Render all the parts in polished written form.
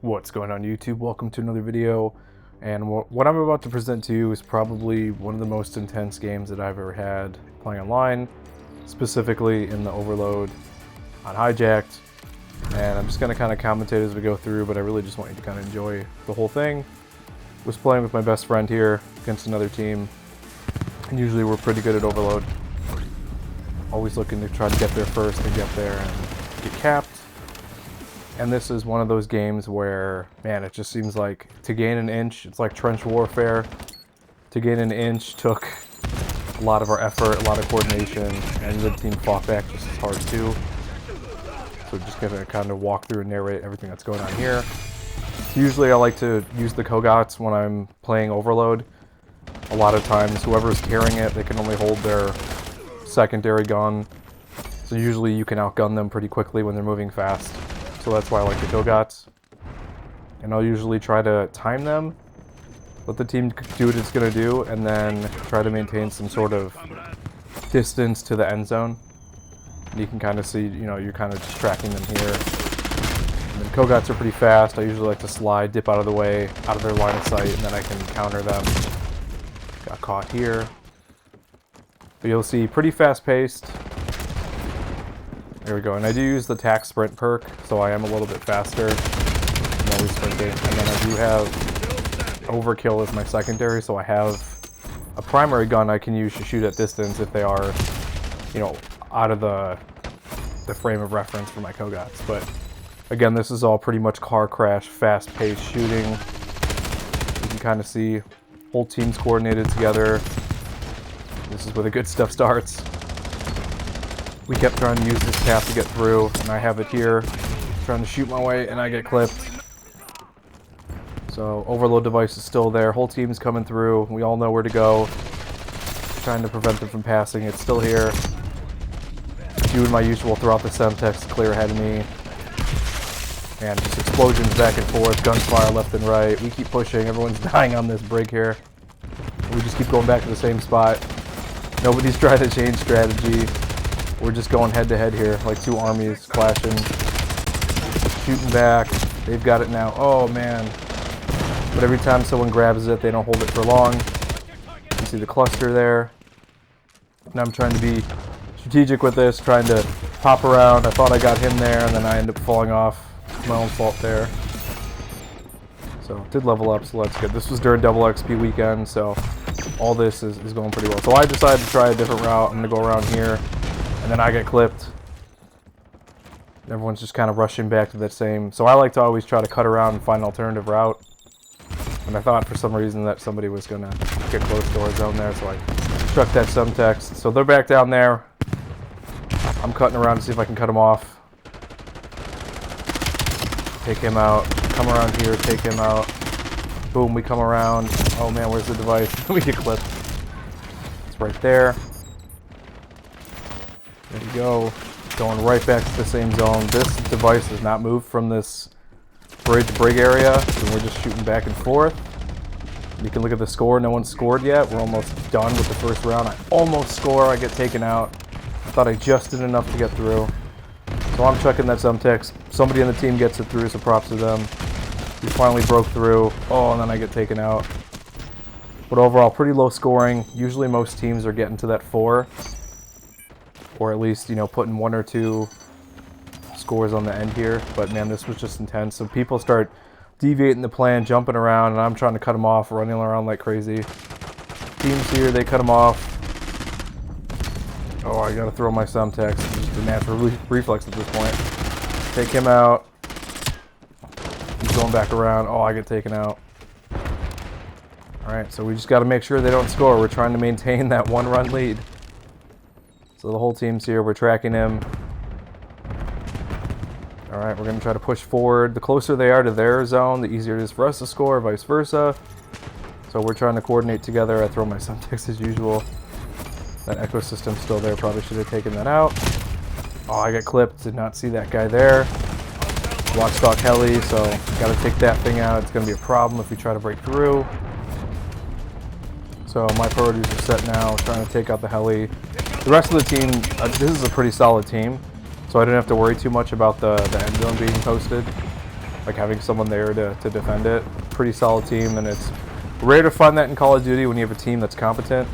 What's going on YouTube? Welcome to another video, and what I'm about to present to you is probably one of the most intense games that I've ever had playing online, specifically in the Overload on Hijacked. And I'm just going to kind of commentate as we go through, but I really just want you to kind of enjoy the whole thing. Was playing with my best friend here against another team, and usually we're pretty good at Overload. Always looking to try to get there first and get there and get capped. And this is one of those games where, man, it just seems like to gain an inch, it's like trench warfare. To gain an inch took a lot of our effort, a lot of coordination, and the team fought back just as hard too. So just gonna kind of walk through and narrate everything that's going on here. Usually I like to use the Kogots when I'm playing Overload. A lot of times whoever's carrying it, they can only hold their secondary gun. So usually you can outgun them pretty quickly when they're moving fast. So that's why I like the Kogots. And I'll usually try to time them, let the team do what it's going to do, and then try to maintain some sort of distance to the end zone. And you can kind of see, you know, you're kind of just tracking them here. And then Kogots are pretty fast. I usually like to slide, dip out of the way, out of their line of sight, and then I can counter them. Got caught here. But you'll see pretty fast-paced. There we go, and I do use the tack sprint perk, so I am a little bit faster. I'm always sprinting, and then I do have overkill as my secondary, so I have a primary gun I can use to shoot at distance if they are, you know, out of the frame of reference for my Kogots. But again, this is all pretty much car crash, fast-paced shooting. You can kind of see whole teams coordinated together. This is where the good stuff starts. We kept trying to use this cap to get through, and I have it here, trying to shoot my way, and I get clipped. So Overload device is still there, whole team's coming through, we all know where to go. Trying to prevent them from passing, it's still here. Doing my usual throughout the Semtex, clear ahead of me. And just explosions back and forth, gunfire left and right. We keep pushing, everyone's dying on this break here. We just keep going back to the same spot. Nobody's trying to change strategy. We're just going head to head here, like two armies clashing. Shooting back. They've got it now. Oh, man. But every time someone grabs it, they don't hold it for long. You see the cluster there. And I'm trying to be strategic with this, trying to pop around. I thought I got him there, and then I end up falling off. My own fault there. So, did level up, so that's good. This was during double XP weekend, so all this is going pretty well. So I decided to try a different route. I'm going to go around here. And then I get clipped. Everyone's just kind of rushing back to that same. So I like to always try to cut around and find an alternative route. And I thought for some reason that somebody was going to get close to our zone there, so I struck that subtext. So they're back down there. I'm cutting around to see if I can cut him off. Take him out. Come around here, take him out. Boom, we come around. Oh man, where's the device? We get clipped. It's right there. There we go. Going right back to the same zone. This device has not moved from this brig area, so we're just shooting back and forth. You can look at the score. No one's scored yet. We're almost done with the first round. I almost score. I get taken out. I thought I just did enough to get through. So I'm checking that subtext. Somebody in the team gets it through, so props to them. We finally broke through. Oh, and then I get taken out. But overall, pretty low scoring. Usually most teams are getting to that 4. Or at least, you know, putting 1 or 2 scores on the end here. But man, this was just intense. So people start deviating the plan, jumping around, and I'm trying to cut them off, running around like crazy. Teams here, they cut them off. Oh, I gotta throw my Semtex. It's just a natural reflex at this point. Take him out. He's going back around. Oh, I get taken out. Alright, so we just gotta make sure they don't score. We're trying to maintain that 1-run lead. So the whole team's here, we're tracking him. Alright, we're going to try to push forward. The closer they are to their zone, the easier it is for us to score, vice versa. So we're trying to coordinate together. I throw my subtext as usual. That ecosystem's still there, probably should have taken that out. Oh, I got clipped, did not see that guy there. Watchdog heli, so got to take that thing out. It's going to be a problem if we try to break through. So my priorities are set now, trying to take out the heli. The rest of the team, this is a pretty solid team, so I didn't have to worry too much about the end zone being posted. like having someone there to defend it. Pretty solid team, and it's rare to find that in Call of Duty when you have a team that's competent.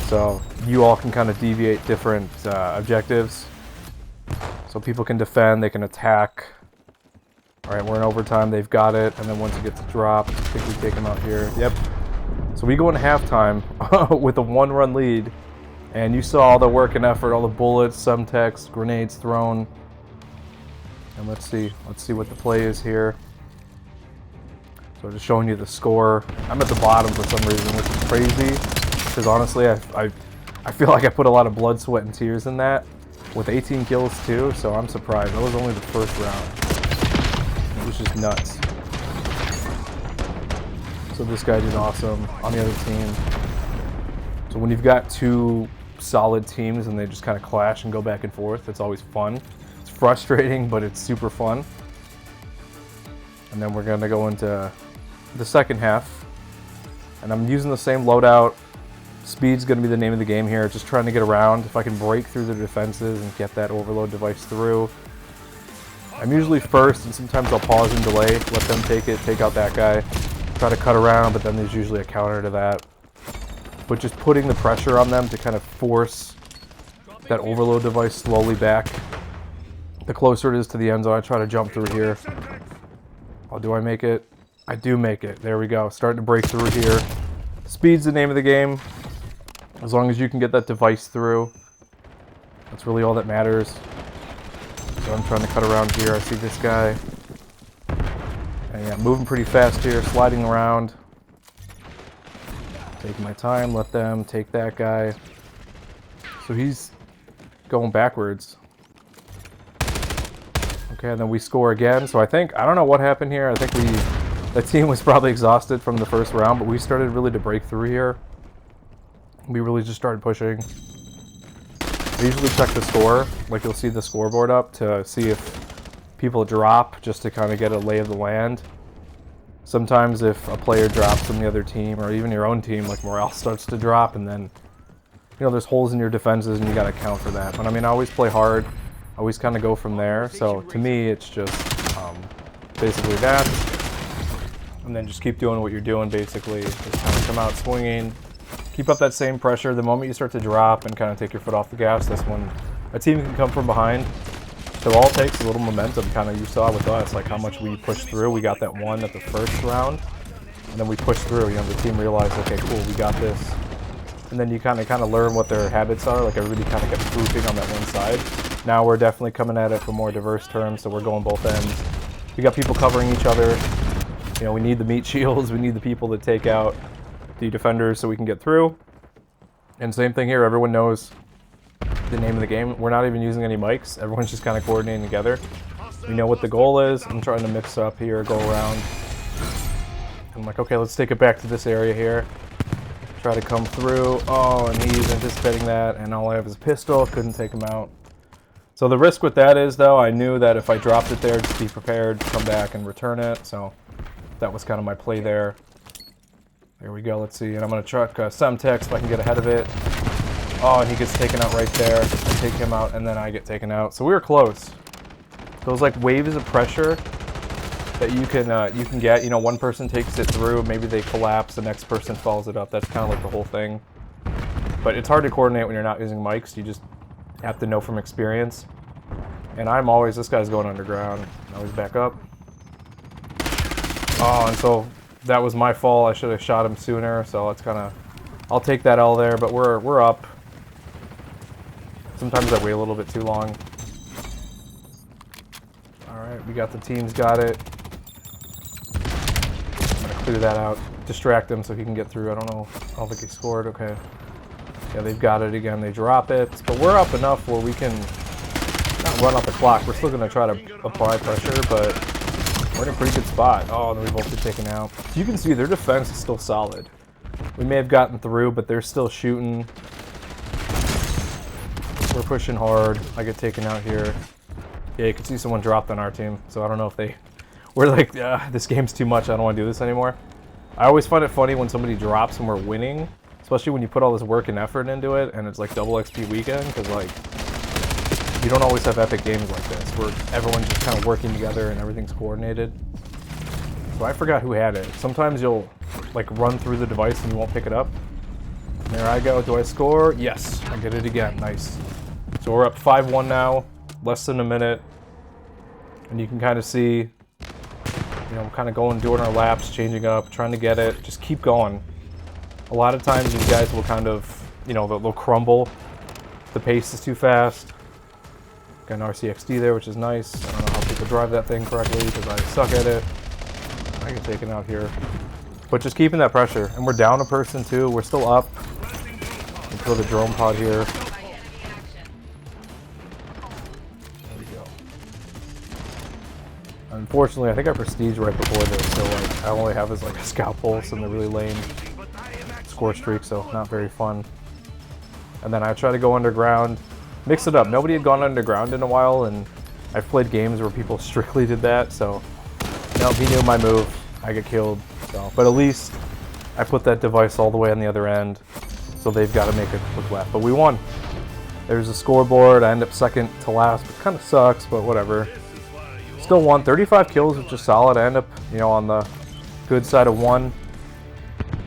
So you all can kind of deviate different objectives. So people can defend, they can attack. All right, we're in overtime, they've got it, and then once it gets dropped, I think we take them out here. Yep. So we go into halftime with a 1-run lead, and you saw all the work and effort, all the bullets, subtext, grenades thrown. And let's see what the play is here. So just showing you the score. I'm at the bottom for some reason, which is crazy, because honestly, I feel like I put a lot of blood, sweat, and tears in that, with 18 kills too, so I'm surprised. That was only the first round. It was just nuts. So this guy did awesome on the other team. So when you've got two solid teams and they just kind of clash and go back and forth, it's always fun. It's frustrating, but it's super fun. And then we're going to go into the second half. And I'm using the same loadout. Speed's going to be the name of the game here. Just trying to get around. If I can break through the defenses and get that overload device through. I'm usually first, and sometimes I'll pause and delay. Let them take it, take out that guy. Try to cut around, but then there's usually a counter to that. But just putting the pressure on them to kind of force that overload device slowly back. The closer it is to the end zone, I try to jump through here. Oh, do I make it? I do make it. There we go. Starting to break through here. Speed's the name of the game. As long as you can get that device through, that's really all that matters. So I'm trying to cut around here. I see this guy. And yeah, moving pretty fast here, sliding around. Taking my time, let them take that guy. So he's going backwards. Okay, and then we score again. So I don't know what happened here. I think the team was probably exhausted from the first round, but we started really to break through here. We really just started pushing. I usually check the score, like you'll see the scoreboard up to see if people drop, just to kind of get a lay of the land. Sometimes if a player drops from the other team, or even your own team, like morale starts to drop, and then, you know, there's holes in your defenses and you got to account for that. But I mean, I always play hard, I always kind of go from there. So to me, it's just basically that. And then just keep doing what you're doing, basically. Just kind of come out swinging. Keep up that same pressure. The moment you start to drop and kind of take your foot off the gas, that's when a team can come from behind. So all it takes is a little momentum, kind of. You saw with us, like how much we pushed through. We got that one at the first round, and then we pushed through. You know, the team realized, okay, cool, we got this. And then you kind of learn what their habits are. Like everybody kind of kept grouping on that one side. Now we're definitely coming at it from more diverse terms, so we're going both ends. We got people covering each other. You know, we need the meat shields. We need the people to take out the defenders so we can get through. And same thing here, everyone knows the name of the game. We're not even using any mics. Everyone's just kind of coordinating together. We know what the goal is. I'm trying to mix up here, go around. I'm like, okay, let's take it back to this area here. Try to come through. Oh, and he's anticipating that, and all I have is a pistol. Couldn't take him out. So the risk with that is, though, I knew that if I dropped it there, just be prepared to come back and return it. So that was kind of my play there. There we go, let's see, and I'm going to chuck Semtex if I can get ahead of it. Oh, and he gets taken out right there. I take him out, and then I get taken out. So we were close. Those like waves of pressure that you can get. You know, one person takes it through, maybe they collapse, the next person follows it up. That's kind of like the whole thing. But it's hard to coordinate when you're not using mics. You just have to know from experience. And I'm always, this guy's going underground. Now he's back up. Oh, and so that was my fault. I should have shot him sooner, so it's kind of, I'll take that L there, but we're up. Sometimes I wait a little bit too long. Alright, we got the teams, got it. I'm going to clear that out, distract him so he can get through. I don't think he scored. Okay. Yeah, they've got it again. They drop it, but we're up enough where we can not run out the clock. We're still going to try to apply pressure, but we're in a pretty good spot. Oh, and we both get taken out. So you can see their defense is still solid. We may have gotten through, but they're still shooting. We're pushing hard. I get taken out here. Yeah, you can see someone dropped on our team. So I don't know if they were like, this game's too much. I don't want to do this anymore. I always find it funny when somebody drops and we're winning, especially when you put all this work and effort into it and it's like double XP weekend, because like You don't always have epic games like this, where everyone's just kind of working together and everything's coordinated. So I forgot who had it. Sometimes you'll like run through the device and you won't pick it up. And there I go. Do I score? Yes, I get it again. Nice. So we're up 5-1 now, less than a minute. And you can kind of see, you know, kind of going, doing our laps, changing up, trying to get it. Just keep going. A lot of times these guys will kind of, you know, they'll crumble. The pace is too fast. Got an RCXD there, which is nice. I don't know how people drive that thing correctly because I suck at it. I get taken out here. But just keeping that pressure. And we're down a person too. We're still up. Throw the drone pod here. There we go. Unfortunately, I think I prestige right before this, so like I only have is like a scout pulse and a really lame score streak, so not very fun. And then I try to go underground, mix it up. Nobody had gone underground in a while, and I've played games where people strictly did that, so no, he knew my move. I get killed. So, but at least I put that device all the way on the other end, so they've got to make a quick lap. But we won. There's a scoreboard. I end up second to last, which kind of sucks, but whatever. Still won. 35 kills, which is solid. I end up, you know, on the good side of 1.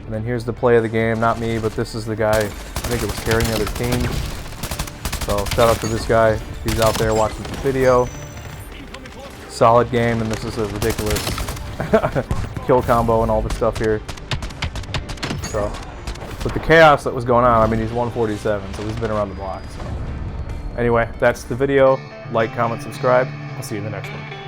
And then here's the play of the game. Not me, but this is the guy. I think it was carrying the other team. So shout out to this guy. He's out there watching the video. Solid game, and this is a ridiculous kill combo and all this stuff here. So, with the chaos that was going on, I mean, he's 147, so he's been around the block. So, anyway, that's the video. Like, comment, subscribe. I'll see you in the next one.